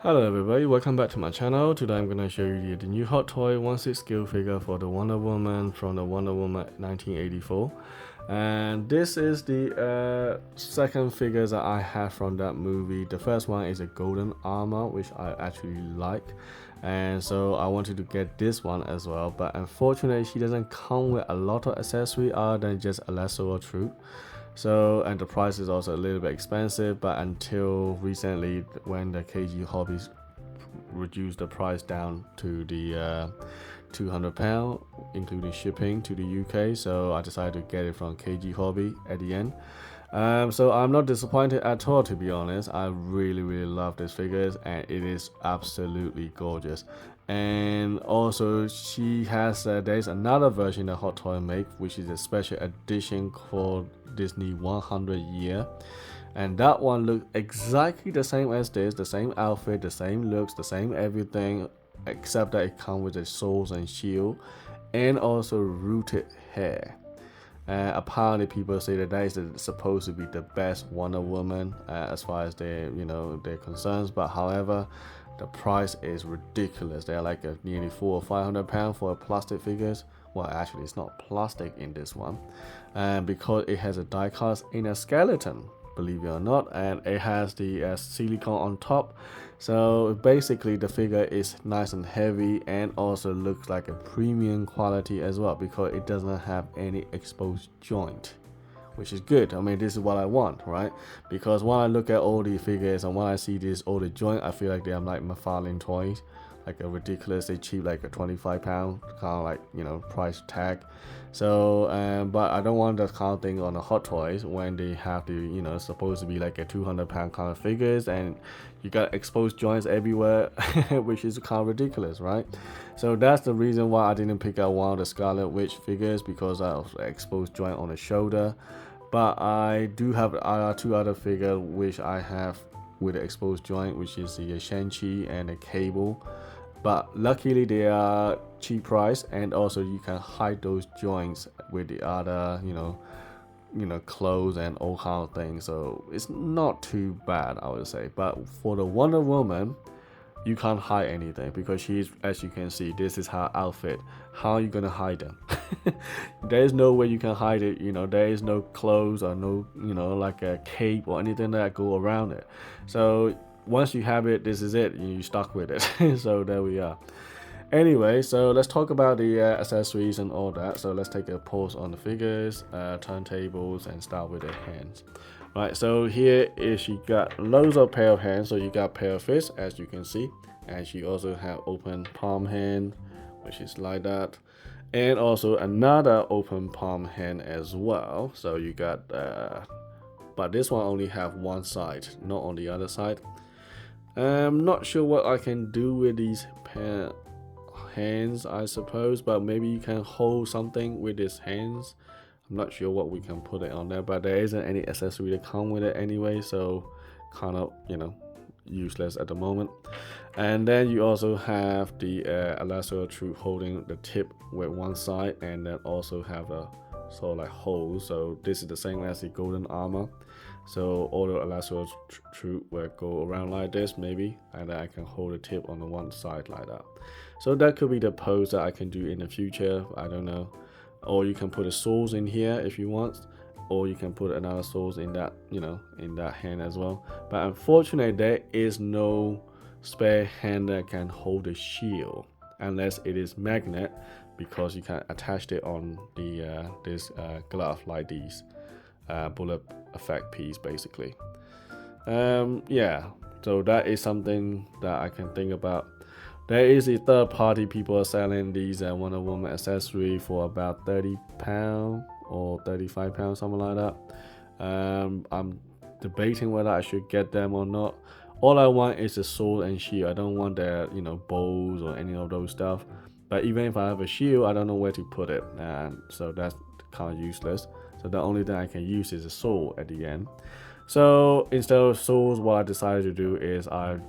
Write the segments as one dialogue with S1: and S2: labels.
S1: Hello everybody, welcome back to my channel. Today I'm going to show you the new hot toy 1/6 scale figure for the Wonder Woman from the Wonder Woman 1984. And this is the second figure that I have from that movie. The first one is a golden armor, which I actually like. And so I wanted to get this one as well. But unfortunately, she doesn't come with a lot of accessory other than just a lasso or troop. So, and the price is also a little bit expensive, but until recently when the KG Hobbies reduced the price down to the £200 including shipping to the UK, so I decided to get it from KG Hobby at the end. So I'm not disappointed at all, to be honest. I really love these figures and it is absolutely gorgeous. And also she has there's another version that Hot Toy make, which is a special edition called Disney 100 Year, and that one looks exactly the same as this, the same outfit, the same looks, the same everything, except that it comes with a swords and shield and also rooted hair. Apparently people say that is supposed to be the best Wonder Woman as far as their concerns, but however the price is ridiculous. They're like nearly £400 or £500 for plastic figures. Well, actually it's not plastic in this one, because it has a die cast in a skeleton, believe it or not, and it has the silicone on top. So basically the figure is nice and heavy and also looks like a premium quality as well, because it doesn't have any exposed joint, which is good. I mean, this is what I want, right? Because when I look at all the figures and when I see this all the joint, I feel like they're like McFarlane toys, like a ridiculously cheap, like a £25 kind of like price tag. So but I don't want that kind of thing on the Hot Toys when they have to supposed to be like a £200 kind of figures and you got exposed joints everywhere, which is kind of ridiculous, right? So that's the reason why I didn't pick out one of the Scarlet Witch figures, because I have exposed joint on the shoulder. But I do have two other figures which I have with the exposed joint, which is the Shang-Chi and the Cable. But luckily they are cheap price, and also you can hide those joints with the other clothes and all kind of things, so it's not too bad, I would say. But for the Wonder Woman, you can't hide anything, because she's, as you can see, this is her outfit. How are you gonna hide them? There is no way you can hide it. There is no clothes or no like a cape or anything that go around it. So once you have it, this is it, you're stuck with it. So there we are. Anyway, so let's talk about the accessories and all that. So let's take a pause on the figures, turntables, and start with the hands. Right, so here is, she got loads of pair of hands. So you got pair of fists, as you can see, and she also have open palm hand, which is like that, and also another open palm hand as well. So you got but this one only have one side, not on the other side. I'm not sure what I can do with these hands, I suppose, but maybe you can hold something with these hands. I'm not sure what we can put it on there, but there isn't any accessory to come with it anyway, so kind of useless at the moment. And then you also have the lasso troop holding the tip with one side, and then also have a sort of like holes. So this is the same as the golden armor. So all the lasso troop will go around like this maybe, and then I can hold the tip on the one side like that. So that could be the pose that I can do in the future, I don't know. Or you can put a swords in here if you want, or you can put another swords in that in that hand as well. But unfortunately there is no spare hand that can hold the shield unless it is magnet, because you can attach it on the this glove like these. Bullet effect piece basically. Yeah, so that is something that I can think about. There is a third party people are selling these Wonder Woman accessory for about £30 or £35, something like that. I'm debating whether I should get them or not. All I want is a sword and shield. I don't want their bows or any of those stuff. But even if I have a shield, I don't know where to put it, and so that's kind of useless. So the only thing I can use is a sword at the end. So instead of swords, what I decided to do is I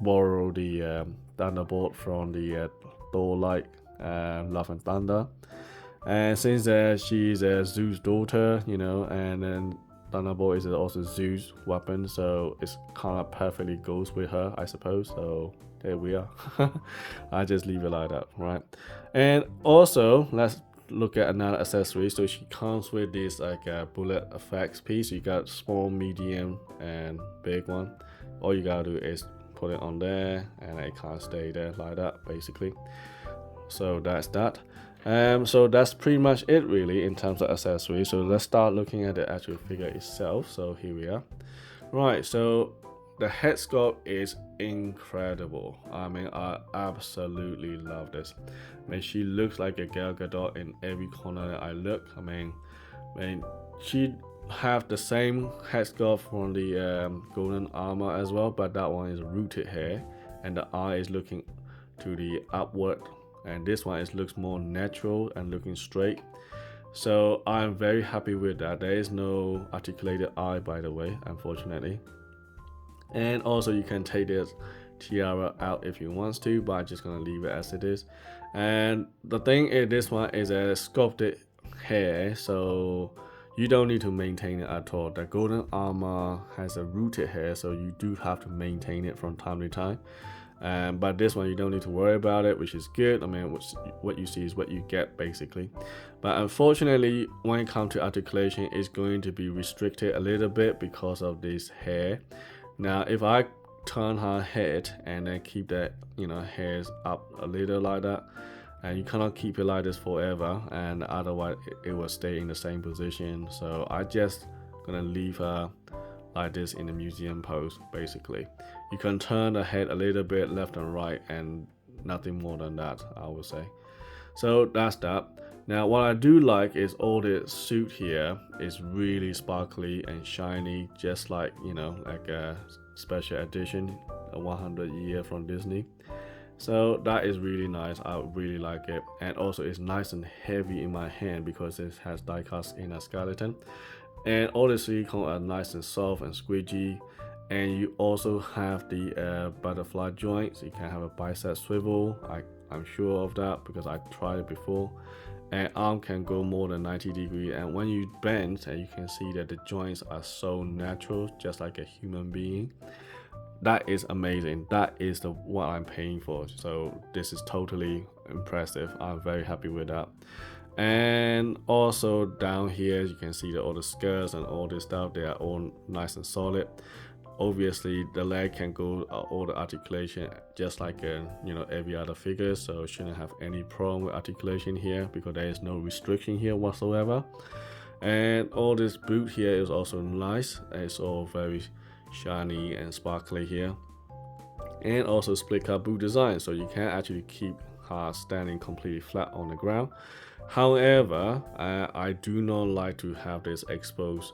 S1: borrow the Thunderbolt from the Thor like Love and Thunder. And since she's Zeus' daughter, and then Thunderbolt is also Zeus weapon, so it's kind of perfectly goes with her, I suppose. So there we are. I just leave it like that, right? And also let's look at another accessory. So she comes with this like bullet effects piece. You got small, medium, and big one. All you gotta do is put it on there, and it can't stay there like that, basically. So that's that. So that's pretty much it really in terms of accessories. So let's start looking at the actual figure itself. So here we are. Right, so the head sculpt is incredible. I mean, I absolutely love this. I mean, she looks like a Gal Gadot in every corner that I look. I mean she have the same head sculpt from the golden armor as well, but that one is rooted hair, and the eye is looking to the upward, and this one looks more natural and looking straight. So I'm very happy with that. There is no articulated eye, by the way, unfortunately. And also you can take this tiara out if you want to, but I'm just gonna leave it as it is. And the thing is, this one is a sculpted hair, so you don't need to maintain it at all. The golden armor has a rooted hair, so you do have to maintain it from time to time. But this one you don't need to worry about it, which is good. I mean, what you see is what you get, basically. But unfortunately, when it comes to articulation, it's going to be restricted a little bit because of this hair. Now if I turn her head and then keep that, hairs up a little like that, and you cannot keep it like this forever, and otherwise it will stay in the same position. So I just gonna leave her like this in the museum pose, basically. You can turn the head a little bit left and right, and nothing more than that, I would say. So that's that. Now what I do like is all the suit here is really sparkly and shiny, just like, like a special edition, a 100 year from Disney. So that is really nice. I really like it. And also it's nice and heavy in my hand because it has die-cast in a skeleton. And all the silicone are nice and soft and squidgy. And you also have the butterfly joints. You can have a bicep swivel. I'm sure of that because I tried it before. And arm can go more than 90 degrees, and when you bend, and you can see that the joints are so natural, just like a human being. That is amazing. That is what I'm paying for. So this is totally impressive. I'm very happy with that. And also down here you can see that all the skirts and all this stuff, they are all nice and solid. Obviously the leg can go all the articulation just like every other figure, so shouldn't have any problem with articulation here because there is no restriction here whatsoever. And all this boot here is also nice. It's all very shiny and sparkly here, and also split cut boot design, so you can actually keep her standing completely flat on the ground. However, I do not like to have this exposed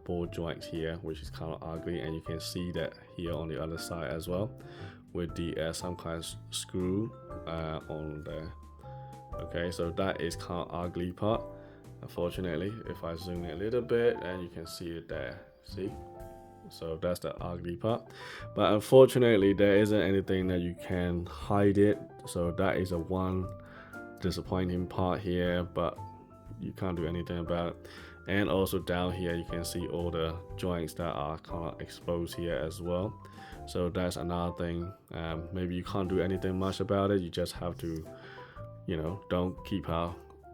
S1: ball joints here, which is kind of ugly, and you can see that here on the other side as well with the some kind of screw on there. Okay, so that is kind of ugly part, unfortunately. If I zoom in a little bit, and you can see it there, see? So that's the ugly part, but unfortunately there isn't anything that you can hide it, so that is a one disappointing part here, but you can't do anything about it. And also down here you can see all the joints that are kind of exposed here as well, so that's another thing. Maybe you can't do anything much about it. You just have to, don't keep her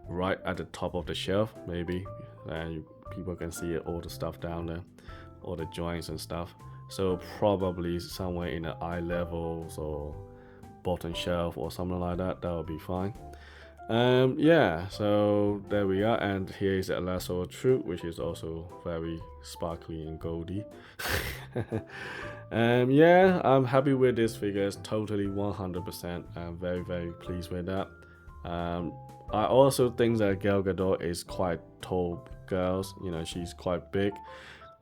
S1: right at the top of the shelf, maybe, and people can see it, all the stuff down there, all the joints and stuff. So probably somewhere in the eye levels or bottom shelf or something like that, that would be fine. Yeah, so there we are. And here is a lasso troop, which is also very sparkly and goldy. Yeah, I'm happy with this figure. It's totally 100%. I'm very, very pleased with that. I also think that Gal Gadot is quite tall girls. She's quite big.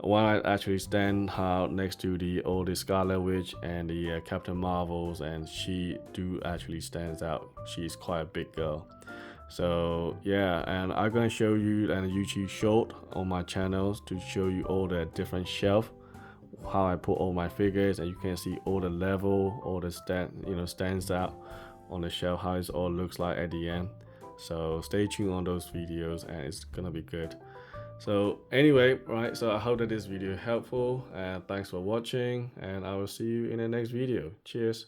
S1: When I actually stand her next to the old Scarlet Witch and the Captain Marvels, and she do actually stands out. She's quite a big girl. So yeah, and I'm gonna show you a YouTube short on my channels to show you all the different shelf, how I put all my figures, and you can see all the level, all the stands out on the shelf, how it all looks like at the end. So stay tuned on those videos, and it's gonna be good. So anyway, right, so I hope that this video helpful, and thanks for watching, and I will see you in the next video. Cheers.